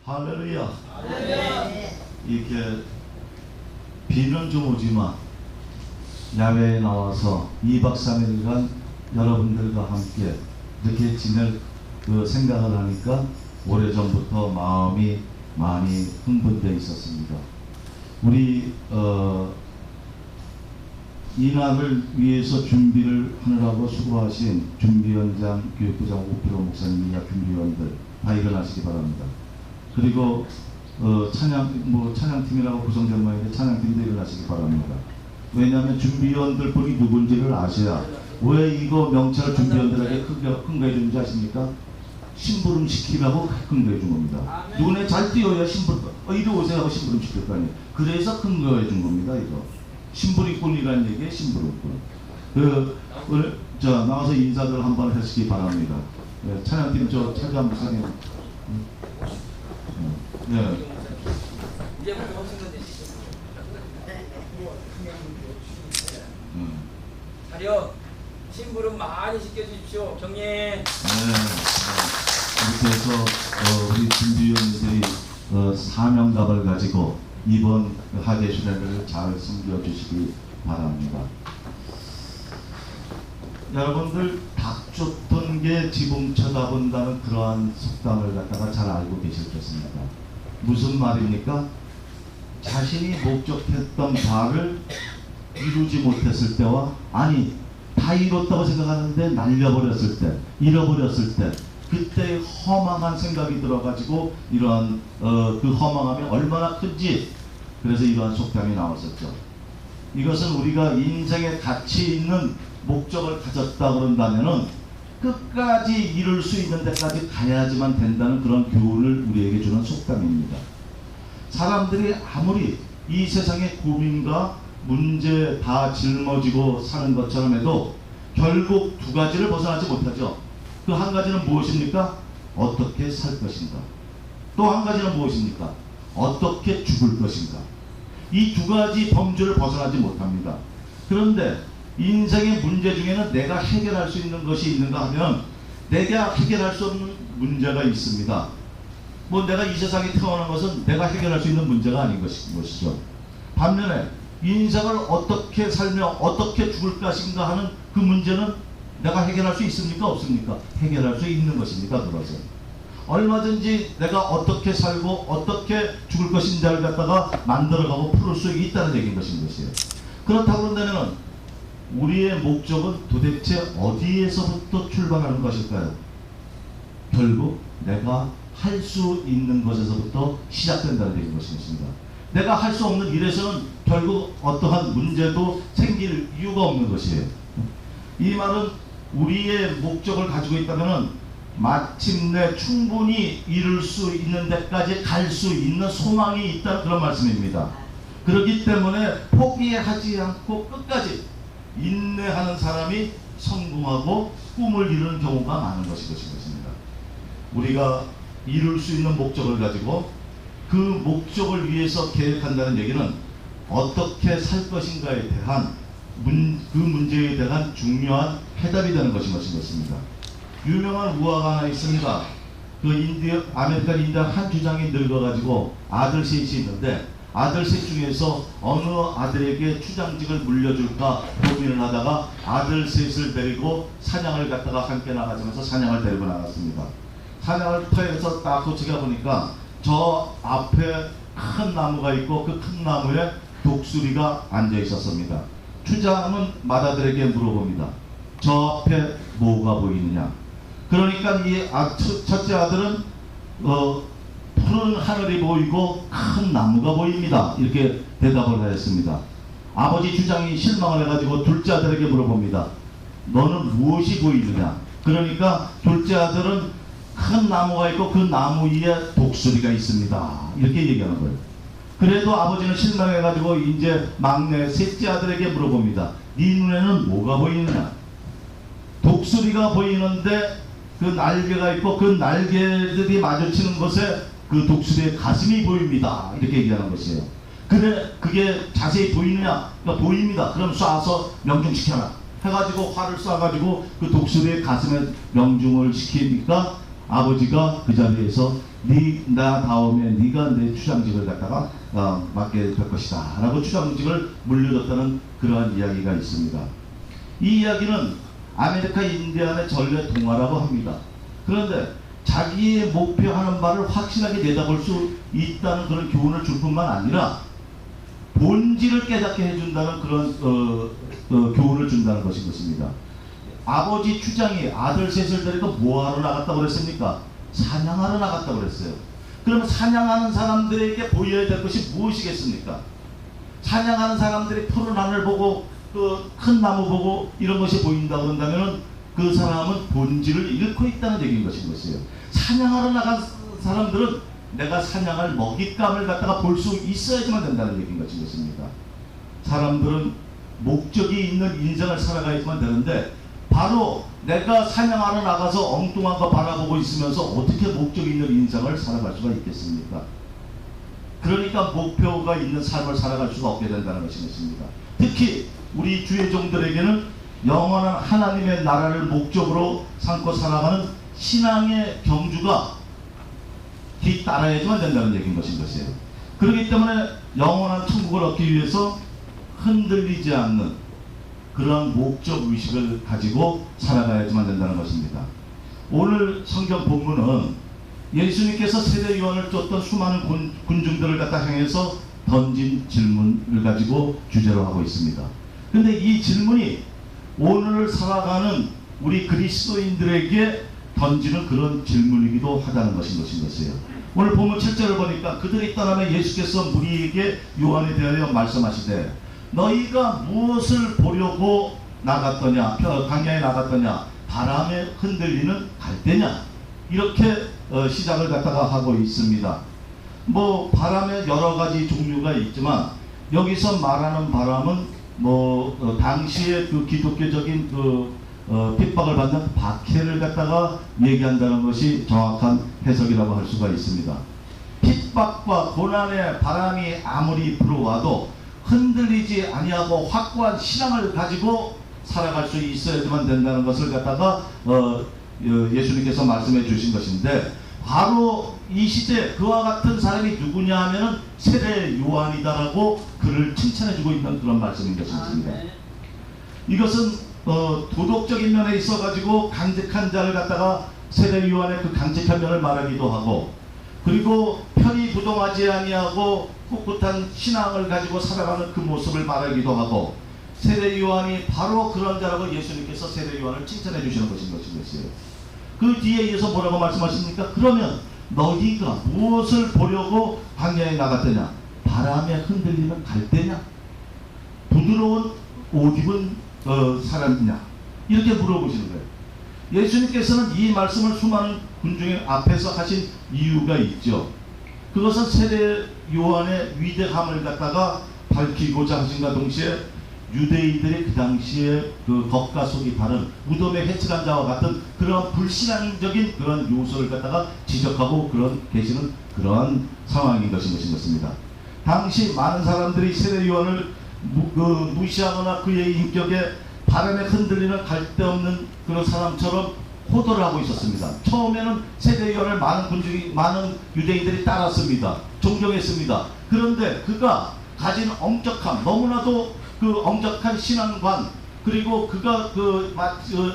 할렐루야. 이렇게 비는 좀 오지만 야외에 나와서 2박 3일간 여러분들과 함께 이렇게 지낼 그 생각을 하니까 오래전부터 마음이 많이 흥분되어 있었습니다. 우리 이날을 위해서 준비를 하느라고 수고하신 준비위원장, 교육부장 오필호 목사님, 이하 준비위원들 다 일어나시기 바랍니다. 그리고 찬양팀이라고 구성된 모양인데 찬양팀도 일어나시기 바랍니다. 왜냐하면 준비위원들 분이 누군지를 아셔야. 왜 이거 명찰을 준비위원들에게 큰거해 주는지 아십니까? 심부름 시키라고 큰거해 준 겁니다. 눈에 잘 띄어야 심부름, 이리 오세요 하고 심부름 시킬 거 아니에요. 그래서 큰거해 준 겁니다. 이거 심부름꾼이라는 얘기에 심부름꾼. 나와서 인사들 한번 하시기 바랍니다. 네, 찬양팀 차장 목사님. 네. 이제부터 오신 건데. 자려 심부름 많이 시켜주십시오. 경례. 네. 이렇게 해서 우리 준비위원들이 사명감을 가지고 이번 하계 수련회를 잘 섬겨주시기 바랍니다. 여러분들 닭 쫓던 게 지붕 쳐다본다는 그러한 속담을 갖다가 잘 알고 계실 것입니다. 무슨 말입니까? 자신이 목적했던 바를 이루지 못했을 때와 다 이뤘다고 생각하는데 날려버렸을 때, 잃어버렸을 때 그때 허망한 생각이 들어가지고 이러한 그 허망함이 얼마나 큰지, 그래서 이러한 속담이 나왔었죠. 이것은 우리가 인생에 가치 있는 목적을 가졌다 그런다면은 끝까지 이룰 수 있는 데까지 가야지만 된다는 그런 교훈을 우리에게 주는 속담입니다. 사람들이 아무리 이 세상의 고민과 문제 다 짊어지고 사는 것처럼 해도 결국 두 가지를 벗어나지 못하죠. 그 한 가지는 무엇입니까? 어떻게 살 것인가. 또 한 가지는 무엇입니까? 어떻게 죽을 것인가. 이 두 가지 범주를 벗어나지 못합니다. 그런데 인생의 문제 중에는 내가 해결할 수 있는 것이 있는가 하면 내가 해결할 수 없는 문제가 있습니다. 내가 이 세상에 태어난 것은 내가 해결할 수 있는 문제가 아닌 것이죠. 반면에 인생을 어떻게 살며 어떻게 죽을 것인가 하는 그 문제는 내가 해결할 수 있습니까? 없습니까? 해결할 수 있는 것입니다. 그것은 얼마든지 내가 어떻게 살고 어떻게 죽을 것인지를 갖다가 만들어가고 풀을 수 있다는 얘기인 것이에요. 그렇다고 한다면 우리의 목적은 도대체 어디에서부터 출발하는 것일까요? 결국 내가 할 수 있는 것에서부터 시작된다는 얘기인 것입니다. 내가 할 수 없는 일에서는 결국 어떠한 문제도 생길 이유가 없는 것이에요. 이 말은 우리의 목적을 가지고 있다면 마침내 충분히 이룰 수 있는 데까지 갈 수 있는 소망이 있다는 그런 말씀입니다. 그렇기 때문에 포기하지 않고 끝까지 인내하는 사람이 성공하고 꿈을 이루는 경우가 많은 것입니다. 우리가 이룰 수 있는 목적을 가지고 그 목적을 위해서 계획한다는 얘기는 어떻게 살 것인가에 대한 그 문제에 대한 중요한 해답이 되는 것입니다. 유명한 우화가 하나 있습니다. 아메리칸 인디안 한 주장이 늙어가지고 아들 셋이 있는데 아들 셋 중에서 어느 아들에게 추장직을 물려줄까 고민을 하다가 아들 셋을 데리고 사냥을 갔다가 함께 나가면서 사냥을 데리고 나갔습니다. 사냥을 터에서 딱 도착해 보니까 저 앞에 큰 나무가 있고 그 큰 나무에 독수리가 앉아 있었습니다. 추장은 맏아들에게 물어봅니다. 저 앞에 뭐가 보이느냐. 그러니까 이 첫째 아들은 푸른 하늘이 보이고 큰 나무가 보입니다. 이렇게 대답을 하였습니다. 아버지 주장이 실망을 해가지고 둘째 아들에게 물어봅니다. 너는 무엇이 보이느냐. 그러니까 둘째 아들은 큰 나무가 있고 그 나무 위에 독수리가 있습니다. 이렇게 얘기하는 거예요. 그래도 아버지는 실망해가지고 이제 막내 셋째 아들에게 물어봅니다. 네 눈에는 뭐가 보이느냐. 독수리가 보이는데 그 날개가 있고 그 날개들이 마주치는 곳에 그 독수리의 가슴이 보입니다. 이렇게 얘기하는 것이에요. 그래 그게 자세히 보이느냐. 그러니까 보입니다. 그럼 쏴서 명중시켜라 해가지고 활을 쏴가지고 그 독수리의 가슴에 명중을 시키니까 아버지가 그 자리에서 나 다음에 네가 내 추장직을 갖다가 맡게 될 것이다 라고 추장직을 물려줬다는 그러한 이야기가 있습니다. 이 이야기는 아메리카 인디안의 전래 동화라고 합니다. 그런데 자기의 목표하는 바를 확실하게 내다볼 수 있다는 그런 교훈을 줄 뿐만 아니라 본질을 깨닫게 해준다는 그런 교훈을 준다는 것입니다. 아버지 추장이 아들 셋을 데리고 뭐하러 나갔다고 그랬습니까? 사냥하러 나갔다고 그랬어요. 그러면 사냥하는 사람들에게 보여야 될 것이 무엇이겠습니까? 사냥하는 사람들이 푸른 하늘 보고 그 큰 나무 보고 이런 것이 보인다고 그런다면 그 사람은 본질을 잃고 있다는 얘기인 것이에요. 사냥하러 나간 사람들은 내가 사냥할 먹잇감을 갖다가 볼 수 있어야지만 된다는 얘기인 것입니다. 사람들은 목적이 있는 인생을 살아가야지만 되는데 바로 내가 사냥하러 나가서 엉뚱한 거 바라보고 있으면서 어떻게 목적이 있는 인생을 살아갈 수가 있겠습니까? 그러니까 목표가 있는 삶을 살아갈 수가 없게 된다는 것입니다. 특히 우리 주의 종들에게는 영원한 하나님의 나라를 목적으로 삼고 살아가는 신앙의 경주가 뒤따라야지만 된다는 얘기인 것이에요. 그렇기 때문에 영원한 천국을 얻기 위해서 흔들리지 않는 그런 목적 의식을 가지고 살아가야지만 된다는 것입니다. 오늘 성경 본문은 예수님께서 세례 요한을 쫓던 수많은 군중들을 갖다 향해서 던진 질문을 가지고 주제로 하고 있습니다. 근데 이 질문이 오늘 살아가는 우리 그리스도인들에게 던지는 그런 질문이기도 하다는 것이에요. 오늘 보면 7절을 보니까 그들이 떠나며 예수께서 무리에게 요한에 대하여 말씀하시되 너희가 무엇을 보려고 나갔더냐, 광야에 나갔더냐, 바람에 흔들리는 갈대냐, 이렇게 시작을 갖다가 하고 있습니다. 뭐 바람에 여러 가지 종류가 있지만 여기서 말하는 바람은 당시에 그 기독교적인 핍박을 받는 박해를 갖다가 얘기한다는 것이 정확한 해석이라고 할 수가 있습니다. 핍박과 고난의 바람이 아무리 불어와도 흔들리지 아니하고 확고한 신앙을 가지고 살아갈 수 있어야지만 된다는 것을 갖다가 예수님께서 말씀해 주신 것인데, 바로 이 시대 그와 같은 사람이 누구냐 하면은 세례 요한이다라고 그를 칭찬해 주고 있는 그런 말씀인 것입니다. 이것은 도덕적인 면에 있어 가지고 강직한 자를 갖다가 세례 요한의 그 강직한 면을 말하기도 하고, 그리고 편히 부동하지 아니하고 꿋꿋한 신앙을 가지고 살아가는 그 모습을 말하기도 하고, 세례 요한이 바로 그런 자라고 예수님께서 세례 요한을 칭찬해 주시는 것이었어요. 그 뒤에 이어서 뭐라고 말씀하십니까? 그러면 너희가 무엇을 보려고 광야에 나갔더냐? 바람에 흔들리는 갈대냐? 부드러운 옷 입은 사람이냐? 이렇게 물어보시는 거예요. 예수님께서는 이 말씀을 수많은 군중의 앞에서 하신 이유가 있죠. 그것은 세례 요한의 위대함을 갖다가 밝히고자 하신과 동시에 유대인들이 그 당시에 그 겉과 속이 다른 무덤에 해치한 자와 같은 그런 불신앙적인 그런 요소를 갖다가 지적하고 계시는 그러한 상황인 것입니다. 당시 많은 사람들이 세례 요한을 무시하거나 그의 인격에 바람에 흔들리는 갈데 없는 그런 사람처럼 호도를 하고 있었습니다. 처음에는 세례 요한을 많은 유대인들이 따랐습니다. 존경했습니다. 그런데 그가 가진 엄격함, 너무나도 그 엄격한 신앙관, 그리고 그가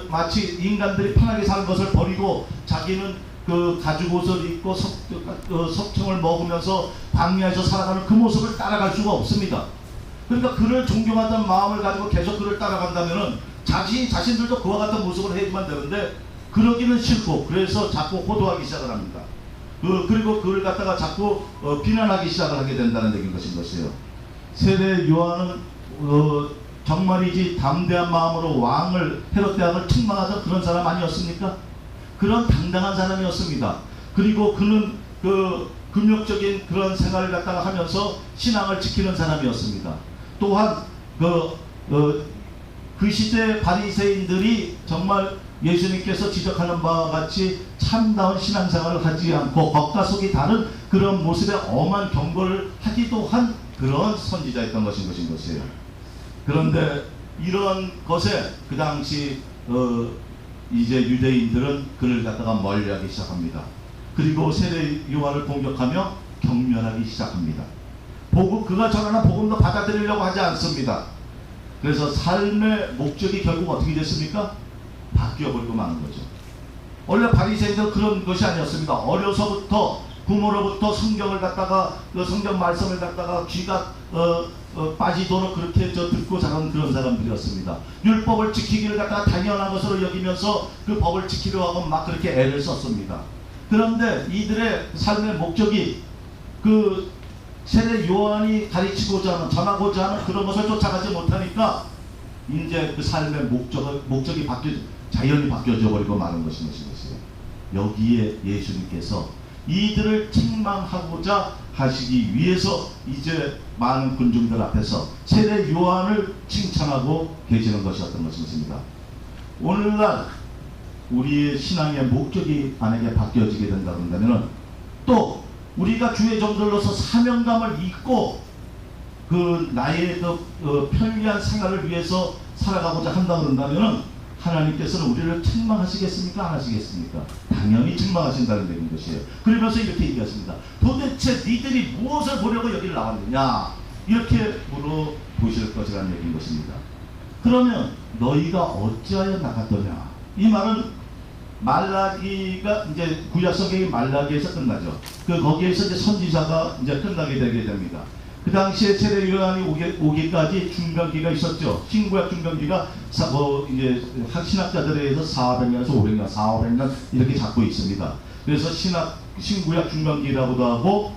마치 인간들이 편하게 사는 것을 버리고 자기는 그 가죽 옷을 입고 석청을 먹으면서 광야에서 살아가는 그 모습을 따라갈 수가 없습니다. 그러니까 그를 존경하던 마음을 가지고 계속 그를 따라간다면은 자신들도 그와 같은 모습을 해야만 되는데 그러기는 싫고, 그래서 자꾸 호도하기 시작을 합니다. 그리고 그를 갖다가 자꾸 비난하기 시작을 하게 된다는 얘기인 것이에요. 세례 요한은 정말이지 담대한 마음으로 헤롯 대왕을 책망하던 그런 사람 아니었습니까? 그런 당당한 사람이었습니다. 그리고 그는 금욕적인 그런 생활을 갖다가 하면서 신앙을 지키는 사람이었습니다. 또한 그 시대 바리새인들이 정말 예수님께서 지적하는 바와 같이 참다운 신앙생활을 하지 않고 겉과 속이 다른 그런 모습에 엄한 경고를 하기도 한 그런 선지자였던 것이에요. 그런데 이런 것에 그 당시 이제 유대인들은 그를 갖다가 멀리하기 시작합니다. 그리고 세례 요한을 공격하며 경멸하기 시작합니다. 복음, 그가 전하는 복음도 받아들이려고 하지 않습니다. 그래서 삶의 목적이 결국 어떻게 됐습니까? 바뀌어버리고 마는 거죠. 원래 바리새인들 그런 것이 아니었습니다. 어려서부터 부모로부터 성경을 갖다가 그 성경 말씀을 갖다가 귀가 빠지도록 그렇게 듣고 자란 그런 사람들이었습니다. 율법을 지키기를 갖다가 당연한 것으로 여기면서 그 법을 지키려 하고 막 그렇게 애를 썼습니다. 그런데 이들의 삶의 목적이 그 세례 요한이 가르치고자 하는, 전하고자 하는 그런 것을 쫓아가지 못하니까 이제 그 삶의 목적이 자연히 바뀌어져 버리고 마는 것인 것이에요. 여기에 예수님께서 이들을 책망하고자 하시기 위해서 이제 많은 군중들 앞에서 세례 요한을 칭찬하고 계시는 것이었던 것입니다. 오늘날 우리의 신앙의 목적이 만약에 바뀌어지게 된다고 한다면 또 우리가 주의 종들로서 사명감을 잊고 그 나의 편리한 생활을 위해서 살아가고자 한다고 한다면 하나님께서는 우리를 책망하시겠습니까? 안 하시겠습니까? 당연히 책망하신다는 얘기인 것이에요. 그러면서 이렇게 얘기하십니다. 도대체 니들이 무엇을 보려고 여기를 나왔느냐? 이렇게 물어보실 것이라는 얘기인 것입니다. 그러면 너희가 어찌하여 나갔더냐? 이 말은 말라기가 이제 구약 성경이 말라기에서 끝나죠. 거기에서 이제 선지자가 이제 끝나게 되게 됩니다. 그 당시에 세례 요한이 오기까지 중간기가 있었죠. 신구약 중간기가 이제 신학자들에 의해서 400년에서 500년, 400년 이렇게 잡고 있습니다. 그래서 신구약 중간기라고도 하고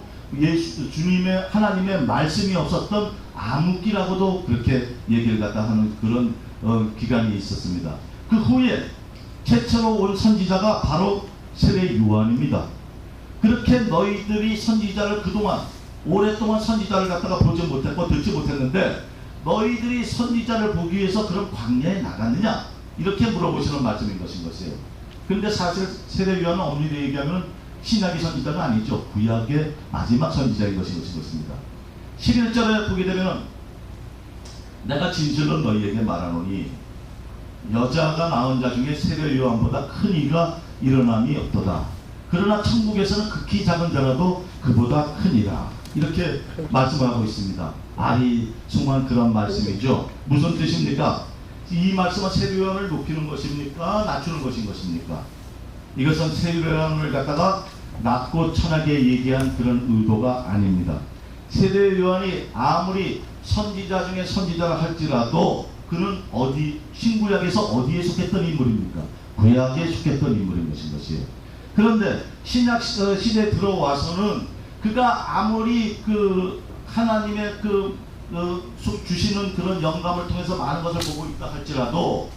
주님의 하나님의 말씀이 없었던 암흑기라고도 그렇게 얘기를 갖다 하는 그런 기간이 있었습니다. 그 후에 최초로 온 선지자가 바로 세례 요한입니다. 그렇게 너희들이 선지자를 그동안 오랫동안 선지자를 갖다가 보지 못했고 듣지 못했는데 너희들이 선지자를 보기 위해서 그런 광야에 나갔느냐? 이렇게 물어보시는 말씀인 것이에요. 그런데 사실 세례 요한은 엄밀히 얘기하면 신약의 선지자가 아니죠. 구약의 마지막 선지자인 것입니다. 11절에 보게 되면 내가 진실로 너희에게 말하노니 여자가 낳은 자 중에 세례 요한보다 큰 이가 일어남이 없도다. 그러나 천국에서는 극히 작은 자라도 그보다 크니라. 이렇게 말씀하고 있습니다. 아리송한 그런 말씀이죠. 무슨 뜻입니까? 이 말씀은 세례 요한을 높이는 것입니까? 낮추는 것입니까? 이것은 세례 요한을 갖다가 낮고 천하게 얘기한 그런 의도가 아닙니다. 세례 요한이 아무리 선지자 중에 선지자라 할지라도 그는 신구약에서 어디에 속했던 인물입니까? 구약에 속했던 인물인 것이에요. 그런데 신약 시대에 들어와서는 그가 아무리 하나님의 주시는 그런 영감을 통해서 많은 것을 보고 있다 할지라도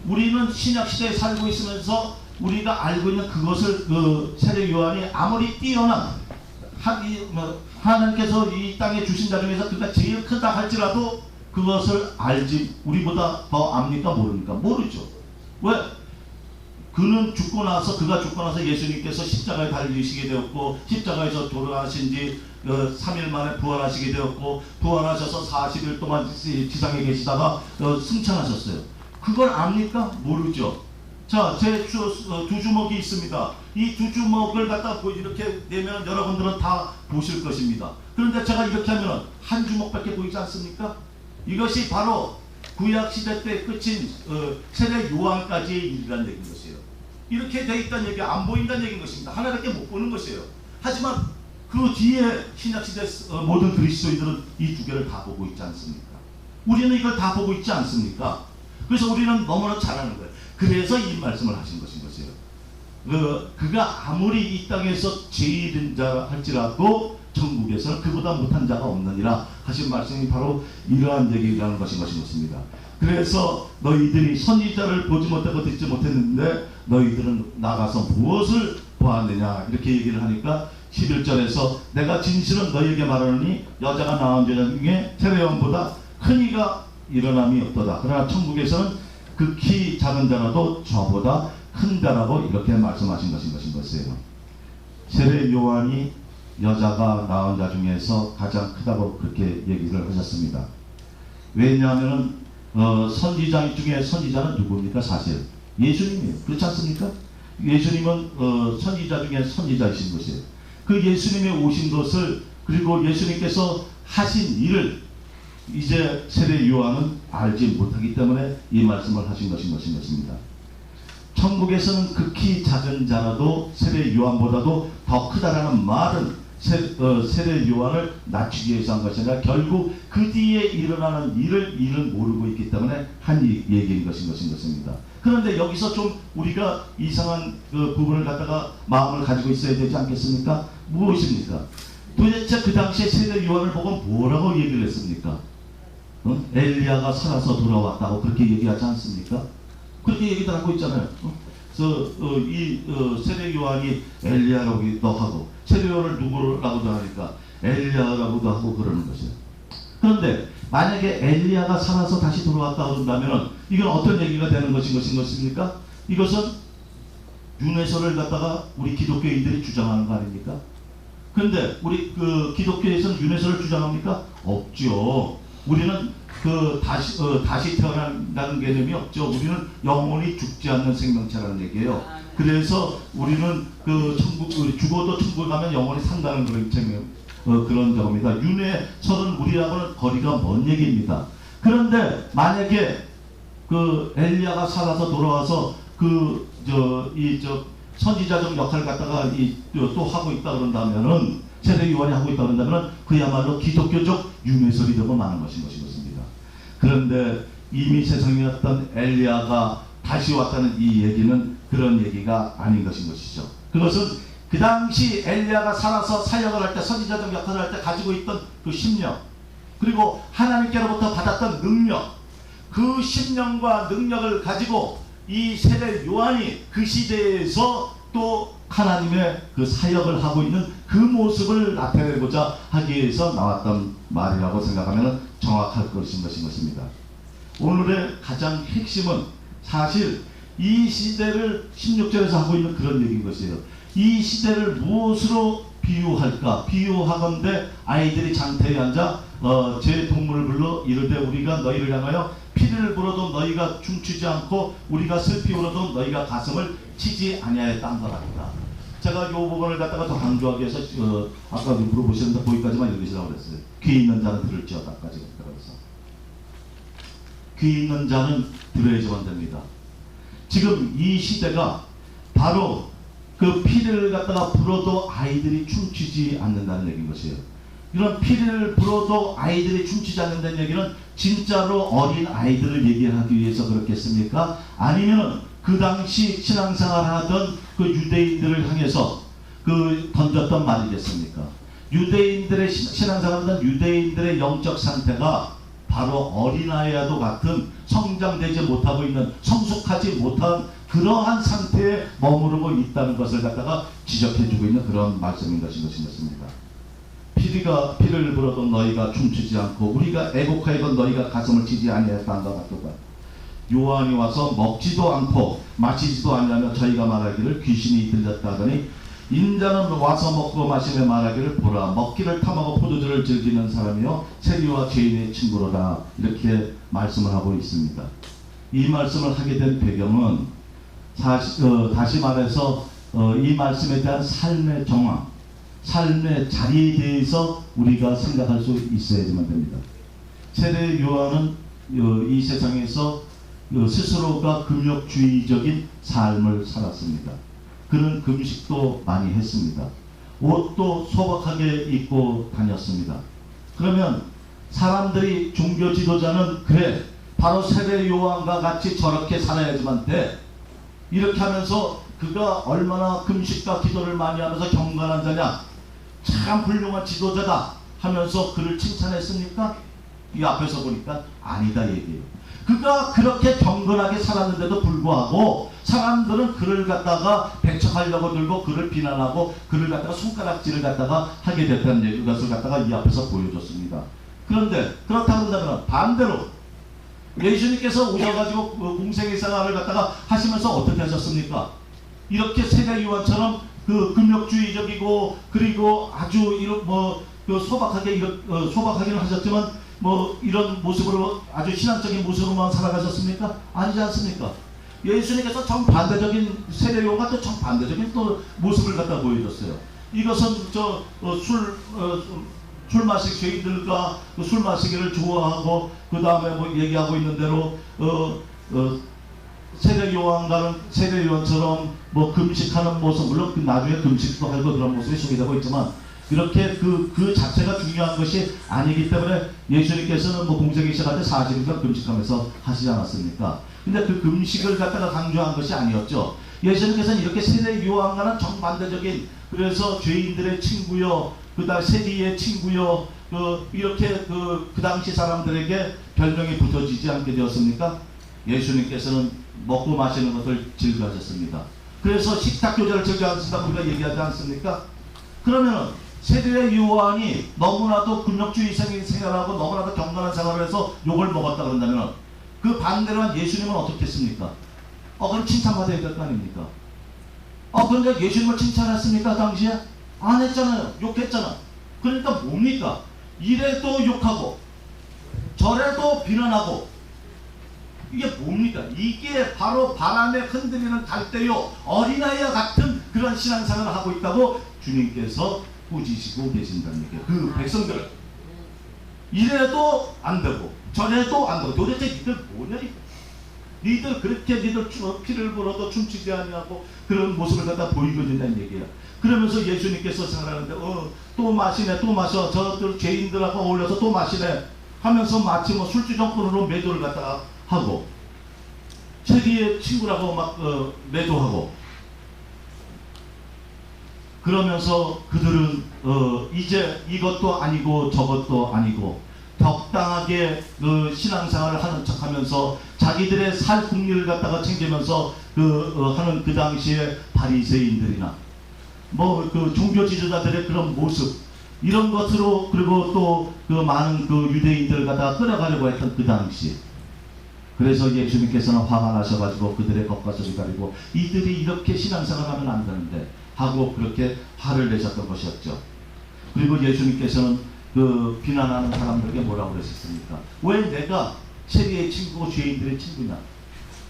우리는 신약 시대에 살고 있으면서 우리가 알고 있는 그것을 세례 요한이 아무리 뛰어난 하나님께서 이 땅에 주신 자 중에서 그가 제일 크다 할지라도 그것을 알지 우리보다 더 압니까? 모릅니까? 모르죠. 왜? 그가 죽고 나서 예수님께서 십자가에 달리시게 되었고 십자가에서 돌아가신 지 3일 만에 부활하시게 되었고 부활하셔서 40일 동안 지상에 계시다가 승천하셨어요. 그걸 압니까? 모르죠. 자, 제 두 주먹이 있습니다. 이 두 주먹을 갖다 이렇게 내면 여러분들은 다 보실 것입니다. 그런데 제가 이렇게 하면 한 주먹밖에 보이지 않습니까? 이것이 바로 구약시대 때 끝인 세례 요한까지의 일이라는 얘기인 것이에요. 이렇게 돼 있다는 얘기, 안 보인다는 얘기인 것입니다. 하나밖에 못 보는 것이에요. 하지만 그 뒤에 신약시대 모든 그리스도인들은 이 두 개를 다 보고 있지 않습니까? 우리는 이걸 다 보고 있지 않습니까? 그래서 우리는 너무나 잘하는 거예요. 그래서 이 말씀을 하신 것이에요. 그가 아무리 이 땅에서 제일인 자 할지라도 천국에서는 그보다 못한 자가 없느니라 하신 말씀이 바로 이러한 얘기라는 것인 것입니다. 그래서 너희들이 선지자를 보지 못하고 듣지 못했는데 너희들은 나가서 무엇을 보았느냐 이렇게 얘기를 하니까 11절에서 내가 진실은 너희에게 말하노니 여자가 낳은 자 중에 세례 요한보다 큰 이가 일어남이 없도다. 그러나 천국에서는 극히 작은 자라도 저보다 큰 자라고 이렇게 말씀하신 것이에요. 세례 요한이 여자가 낳은 자 중에서 가장 크다고 그렇게 얘기를 하셨습니다. 왜냐하면 선지자 중에 선지자는 누굽니까? 사실 예수님이에요. 그렇지 않습니까? 예수님은 선지자 중에 선지자이신 것이에요. 그 예수님이 오신 것을, 그리고 예수님께서 하신 일을 이제 세례 요한은 알지 못하기 때문에 이 말씀을 하신 것입니다. 천국에서는 극히 작은 자라도 세례 요한보다도 더 크다라는 말은 세례 요한을 낮추기 위해서 한 것이 아니라 결국 그 뒤에 일어나는 일을 모르고 있기 때문에 한 얘기인 것입니다. 그런데 여기서 좀 우리가 이상한 그 부분을 갖다가 마음을 가지고 있어야 되지 않겠습니까? 무엇입니까? 도대체 그 당시에 세례 요한을 보고 뭐라고 얘기를 했습니까? 엘리야가 살아서 돌아왔다고 그렇게 얘기하지 않습니까? 그렇게 얘기들 하고 있잖아요. 그래서 세례 요한이 엘리야라고도 하고, 세례 요한을 누구라고도 하니까 엘리야라고도 하고 그러는 것이에요. 그런데 만약에 엘리야가 살아서 다시 돌아왔다고 한다면 이건 어떤 얘기가 되는 것입니까? 이것은 윤회설을 갖다가 우리 기독교인들이 주장하는 거 아닙니까? 그런데 우리 그 기독교에서는 윤회설을 주장합니까? 없죠. 우리는 다시 태어난다는 개념이 없죠. 우리는 영원히 죽지 않는 생명체라는 얘기예요. 그래서 우리는 죽어도 천국 가면 영원히 산다는 그런 점입니다. 윤회설은 우리하고는 거리가 먼 얘기입니다. 그런데 만약에 엘리야가 살아서 돌아와서 선지자적 역할을 갖다가 또 하고 있다 그런다면은, 세례 요한이 하고 있다 그런다면은 그야말로 기독교적 윤회설이 되고 마는 것입니다. 그런데 이미 세상에 왔던 엘리야가 다시 왔다는 이 얘기는 그런 얘기가 아닌 것이죠. 그것은 그 당시 엘리야가 살아서 사역을 할 때, 선지자적 역할을 할 때 가지고 있던 그 심령, 그리고 하나님께로부터 받았던 능력, 그 심령과 능력을 가지고 이 세례 요한이 그 시대에서 또 하나님의 그 사역을 하고 있는 그 모습을 나타내고자 하기 위해서 나왔던 말이라고 생각하면 정확할 것입니다. 오늘의 가장 핵심은 사실 이 시대를 16절에서 하고 있는 그런 얘기인 것이에요. 이 시대를 무엇으로 비유할까? 비유하건대 아이들이 장터에 앉아 제 동물을 불러 이르되 우리가 너희를 향하여 피를 불어도 너희가 춤추지 않고 우리가 슬피 울어도 너희가 가슴을 치지 아니하였다 것 같다. 제가 이 부분을 갖다가 더 강조하기 위해서 아까 물어보셨는데 거기까지만 읽으시라고 그랬어요. 귀 있는 자는 들을지어다까지 그래서 귀 있는 자는 들어야지만 됩니다. 지금 이 시대가 바로 그 피를 갖다가 불어도 아이들이 춤추지 않는다는 얘기인 것이에요. 이런 피를 불어도 아이들이 춤추지 않는다는 얘기는 진짜로 어린 아이들을 얘기하기 위해서 그렇겠습니까? 아니면 그 당시 신앙생활 하던 그 유대인들을 향해서 던졌던 말이겠습니까? 유대인들의 신앙생활하던 유대인들의 영적 상태가 바로 어린아이와도 같은 성장되지 못하고 있는, 성숙하지 못한 그러한 상태에 머무르고 있다는 것을 갖다가 지적해주고 있는 그런 말씀인 것입니다. 피를 불어도 너희가 춤추지 않고 우리가 애곡하여도 너희가 가슴을 치지 아니했다는 것 같도다. 요한이 와서 먹지도 않고 마시지도 않냐며 저희가 말하기를 귀신이 들렸다 하더니 인자는 와서 먹고 마시며 말하기를 보라 먹기를 탐하고 포도주를 즐기는 사람이요 세리와 죄인의 친구로다. 이렇게 말씀을 하고 있습니다. 이 말씀을 하게 된 배경은 다시 말해서 이 말씀에 대한 삶의 정황, 삶의 자리에 대해서 우리가 생각할 수 있어야지만 됩니다. 세례 요한은 이 세상에서 스스로가 금욕주의적인 삶을 살았습니다. 그는 금식도 많이 했습니다. 옷도 소박하게 입고 다녔습니다. 그러면 사람들이 종교 지도자는 그래 바로 세례 요한과 같이 저렇게 살아야지만 돼. 이렇게 하면서 그가 얼마나 금식과 기도를 많이 하면서 경건한 자냐, 참 훌륭한 지도자다 하면서 그를 칭찬했습니까? 이 앞에서 보니까 아니다 얘기예요. 그가 그렇게 경건하게 살았는데도 불구하고 사람들은 그를 갖다가 배척하려고 들고 그를 비난하고 그를 갖다가 손가락질을 갖다가 하게 됐다는 얘기, 그것을 갖다가 이 앞에서 보여줬습니다. 그런데 그렇다고 한다면 반대로 예수님께서 오셔가지고 공생의 생활을 갖다가 하시면서 어떻게 하셨습니까? 이렇게 세례 요한처럼 금욕주의적이고 그리고 아주 소박하게는 하셨지만 이런 모습으로 아주 신앙적인 모습으로만 살아가셨습니까? 아니지 않습니까? 예수님께서 정반대적인 세례요한과 또 정반대적인 또 모습을 갖다 보여줬어요. 이것은 술 마시기 죄인들과 술 마시기를 좋아하고 그 다음에 뭐 얘기하고 있는 대로 세례요한처럼 뭐 금식하는 모습, 물론 그 나중에 금식도 하고 그런 모습이 소개되고 있지만 이렇게 그 자체가 중요한 것이 아니기 때문에 예수님께서는 뭐 공생이 시작할 때 40일간 금식하면서 하시지 않았습니까? 근데 그 금식을 갖다가 강조한 것이 아니었죠. 예수님께서는 이렇게 세례 요한과는 정반대적인, 그래서 죄인들의 친구요, 그다음 세리의 친구요, 이렇게 그 당시 사람들에게 별명이 붙어지지 않게 되었습니까? 예수님께서는 먹고 마시는 것을 즐겨하셨습니다. 그래서 식탁 교제를 즐겨하신다고 우리가 얘기하지 않습니까? 그러면 세례 요한이 너무나도 금욕주의 생활하고 너무나도 경건한 생활을 해서 욕을 먹었다 그런다면 그 반대로 한 예수님은 어떻게 했습니까? 그럼 칭찬받아야 될 거 아닙니까? 그런데 예수님을 칭찬했습니까? 당시에? 안 했잖아요. 욕했잖아. 그러니까 뭡니까? 이래도 욕하고 저래도 비난하고 이게 뭡니까? 이게 바로 바람에 흔들리는 갈대요 어린아이와 같은 그런 신앙생활을 하고 있다고 주님께서 꾸짖으시고 계신다는 얘기예요. 그 백성들을 이래도 안 되고 저래도 안 되고 도대체 니들 뭐냐? 니들 그렇게 니들 피를 불어도 춤추지 아니하고 그런 모습을 갖다 보이고 있다는 얘기예요. 그러면서 예수님께서 생각하는데 또 마시네, 또 마셔, 저들 죄인들하고 어울려서 또 마시네 하면서 마치 뭐 술주정꾼으로 매도를 갖다가 하고 세리의 친구라고 막 매도하고 그러면서 그들은 이제 이것도 아니고 저것도 아니고 적당하게 그 신앙생활을 하는 척하면서 자기들의 살 국리를 갖다가 챙기면서 하는 그 당시에 바리새인들이나 뭐 그 종교 지도자들의 그런 모습 이런 것으로 그리고 또 그 많은 그 유대인들을 갖다가 끌어가려고 했던 그 당시 그래서 예수님께서는 화가 나셔가지고 그들의 겉과 속을 가리고 이들이 이렇게 신앙생활하면 안 되는데 하고 그렇게 화를 내셨던 것이었죠. 그리고 예수님께서는 그 비난하는 사람들에게 뭐라고 그랬습니까? 왜 내가 세리의 친구고 죄인들의 친구냐?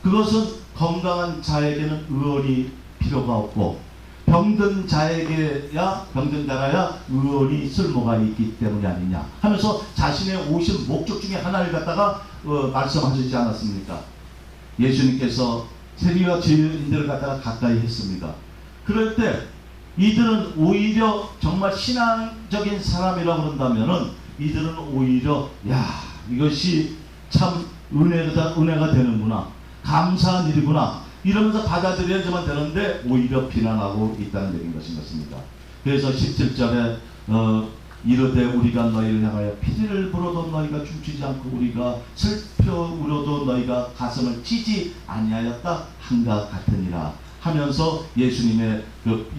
그것은 건강한 자에게는 의원이 필요가 없고 병든 자라야 의원이 쓸모가 있기 때문이 아니냐 하면서 자신의 오신 목적 중에 하나를 갖다가 말씀하시지 않았습니까? 예수님께서 세리와 죄인들을 갖다가 가까이 했습니다. 그럴 때 이들은 오히려 정말 신앙적인 사람이라고 그런다면은 이들은 오히려 이것이 참 은혜가 되는구나, 감사한 일이구나 이러면서 받아들여야지만 되는데 오히려 비난하고 있다는 얘기인 것입니다. 그래서 17절에 이르되 우리가 너희를 향하여 피를 불어도 너희가 춤추지 않고 우리가 슬퍼 울어도 너희가 가슴을 치지 아니하였다 한가 같으니라 하면서 예수님의 그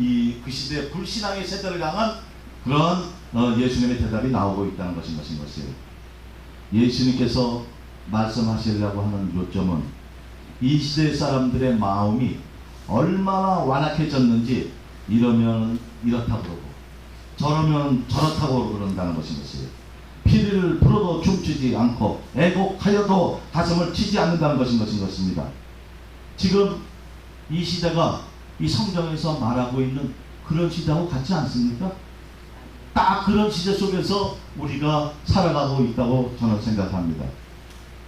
시대 불신앙의 세대를 향한 그런 예수님의 대답이 나오고 있다는 것인 것이에요. 예수님께서 말씀하시려고 하는 요점은 이 시대 사람들의 마음이 얼마나 완악해졌는지 이러면 이렇다고 그러고 저러면 저렇다고 그런다는 것이에요. 피를 불어도 춤추지 않고 애곡하여도 가슴을 치지 않는다는 것입니다. 지금 이 시대가 이 성경에서 말하고 있는 그런 시대하고 같지 않습니까? 딱 그런 시대 속에서 우리가 살아가고 있다고 저는 생각합니다.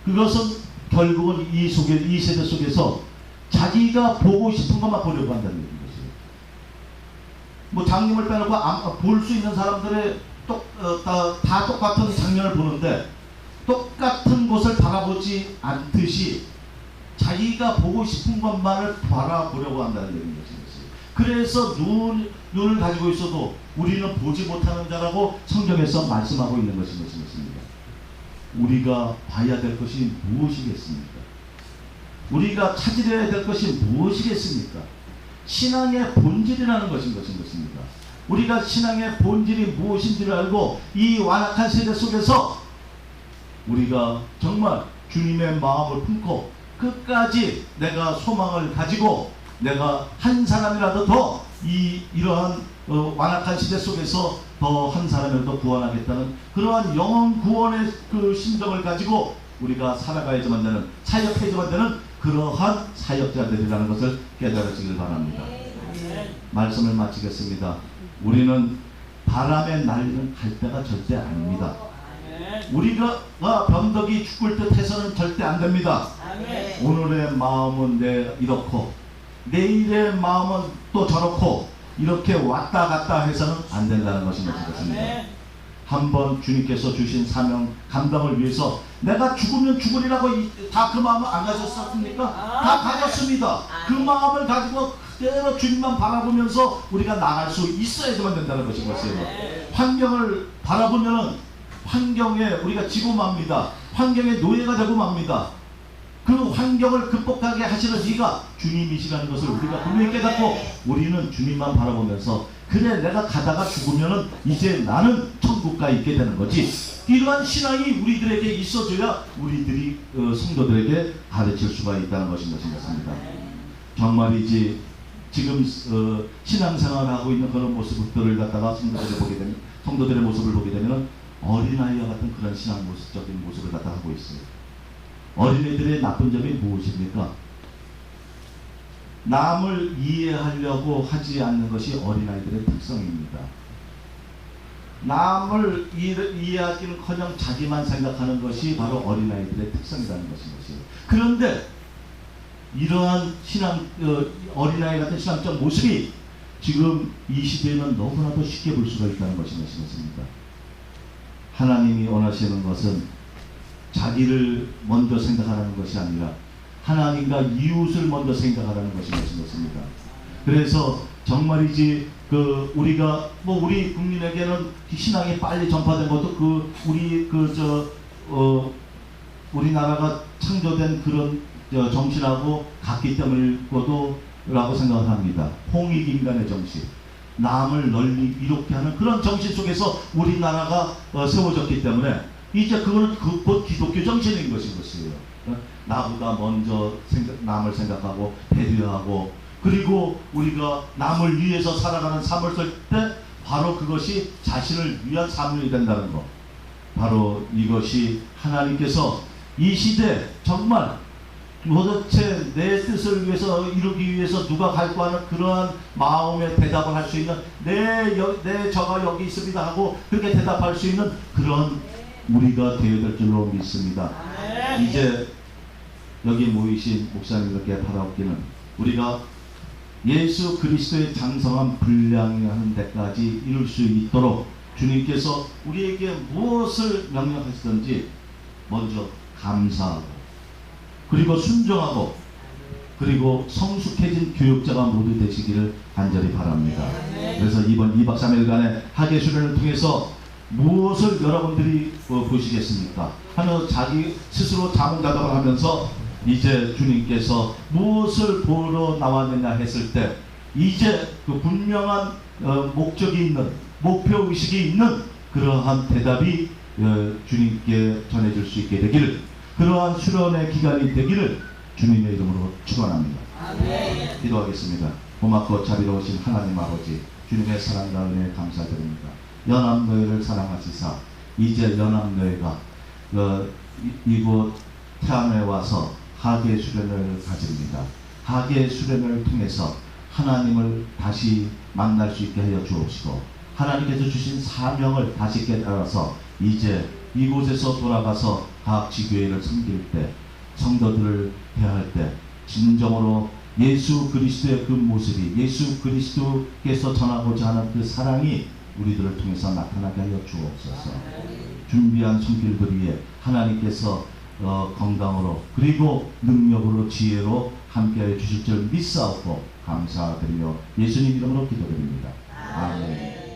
그것은 결국은 이 세대 속에서 자기가 보고 싶은 것만 보려고 한다는 얘기인 것이에요. 뭐 장님을 빼놓고 볼 수 있는 사람들의 다 똑같은 장면을 보는데 똑같은 곳을 바라보지 않듯이 자기가 보고 싶은 것만을 바라보려고 한다는 얘기인 것이죠. 그래서 눈을 가지고 있어도 우리는 보지 못하는 자라고 성경에서 말씀하고 있는 것인 것입니다. 우리가 봐야 될 것이 무엇이겠습니까? 우리가 찾으려야 될 것이 무엇이겠습니까? 신앙의 본질이라는 것인 것입니다. 우리가 신앙의 본질이 무엇인지를 알고 이 완악한 세대 속에서 우리가 정말 주님의 마음을 품고 끝까지 내가 소망을 가지고 내가 한 사람이라도 더 이러한 완악한 시대 속에서 더 한 사람이라도 구원하겠다는 그러한 영혼 구원의 그 심정을 가지고 우리가 살아가야지만 되는 사역해야지만 되는 그러한 사역자들이라는 것을 깨달으시길 바랍니다. 말씀을 마치겠습니다. 우리는 바람에 날리는 갈대가 절대 아닙니다. 우리가 변덕이 죽을 듯 해서는 절대 안 됩니다. 오늘의 마음은 이렇고 내일의 마음은 또 저렇고 이렇게 왔다 갔다 해서는 안 된다는 것인 것입니다. 한번 주님께서 주신 사명 감당을 위해서 내가 죽으면 죽으리라고 다 그 마음을 안 가졌습니까? 다 가졌습니다. 그 마음을 가지고 그대로 주님만 바라보면서 우리가 나갈 수 있어야지만 된다는 것인 것이에요. 환경을 바라보면 환경에 우리가 지고 맙니다. 환경에 노예가 되고 맙니다. 그 환경을 극복하게 하시는 이가 주님이시라는 것을 우리가 분명히 깨닫고 우리는 주님만 바라보면서 그래 내가 가다가 죽으면은 이제 나는 천국가 있게 되는 거지. 이러한 신앙이 우리들에게 있어줘야 우리들이 성도들에게 가르칠 수가 있다는 것인 것입니다. 정말이지 지금 신앙생활을 하고 있는 그런 모습들을 갖다가 성도들의 모습을 보게 되면 어린아이와 같은 그런 신앙 모습적인 모습을 갖다 하고 있어요. 어린애들의 나쁜 점이 무엇입니까? 남을 이해하려고 하지 않는 것이 어린아이들의 특성입니다. 남을 이해하기는커녕 자기만 생각하는 것이 바로 어린아이들의 특성이라는 것이에요. 그런데 이러한 어린아이 같은 신앙적 모습이 지금 이 시대에는 너무나도 쉽게 볼 수가 있다는 것인 것입니다. 하나님이 원하시는 것은 자기를 먼저 생각하라는 것이 아니라 하나님과 이웃을 먼저 생각하라는 것인 것입니다. 그래서 정말이지 우리가 우리 국민에게는 신앙이 빨리 전파된 것도 우리나라가 창조된 그런 정신하고 같기 때문이라고 생각을 합니다. 홍익인간의 정신, 남을 널리 이롭게 하는 그런 정신 속에서 우리나라가 세워졌기 때문에 이제 그거는 곧 기독교 정신인 것이에요. 나보다 먼저 남을 생각하고 배려하고 그리고 우리가 남을 위해서 살아가는 삶을 살 때 바로 그것이 자신을 위한 삶이 된다는 것. 바로 이것이 하나님께서 이 시대 정말 도대체 내 뜻을 위해서 이루기 위해서 누가 갈고 하는 그러한 마음의 대답을 할 수 있는 내 저가 여기 있습니다 하고 그렇게 대답할 수 있는 그런 우리가 되어야 될 줄로 믿습니다. 이제 여기 모이신 목사님들께 바라옵기는 우리가 예수 그리스도의 장성한 분량이 하는 데까지 이룰 수 있도록 주님께서 우리에게 무엇을 명령하시든지 먼저 감사하고 그리고 순종하고 그리고 성숙해진 교육자가 모두 되시기를 간절히 바랍니다. 그래서 이번 2박 3일간의 학예 수련을 통해서 무엇을 여러분들이 보시겠습니까? 하면서 자기 스스로 자문자답을 하면서 이제 주님께서 무엇을 보러 나왔느냐 했을 때 이제 그 분명한 목적이 있는 목표의식이 있는 그러한 대답이 주님께 전해질 수 있게 되기를 그러한 수련의 기간이 되기를 주님의 이름으로 축원합니다. 기도하겠습니다. 고맙고 자비로우신 하나님 아버지 주님의 사랑과 은혜에 감사드립니다. 연합노예를 사랑하시사 이제 연합노예가 이곳 태안에 와서 학예 수련을 가집니다. 학예 수련을 통해서 하나님을 다시 만날 수 있게 하여 주옵시고 하나님께서 주신 사명을 다시 깨달아서 이제 이곳에서 돌아가서 각 지교회를 섬길 때 성도들을 대할 때 진정으로 예수 그리스도의 그 모습이 예수 그리스도께서 전하고자 하는 그 사랑이 우리들을 통해서 나타나게 하여 주옵소서. 준비한 손길들 위에 하나님께서 건강으로 그리고 능력으로 지혜로 함께하여 주실 줄 믿사옵고 감사드리며 예수님 이름으로 기도드립니다. 아멘.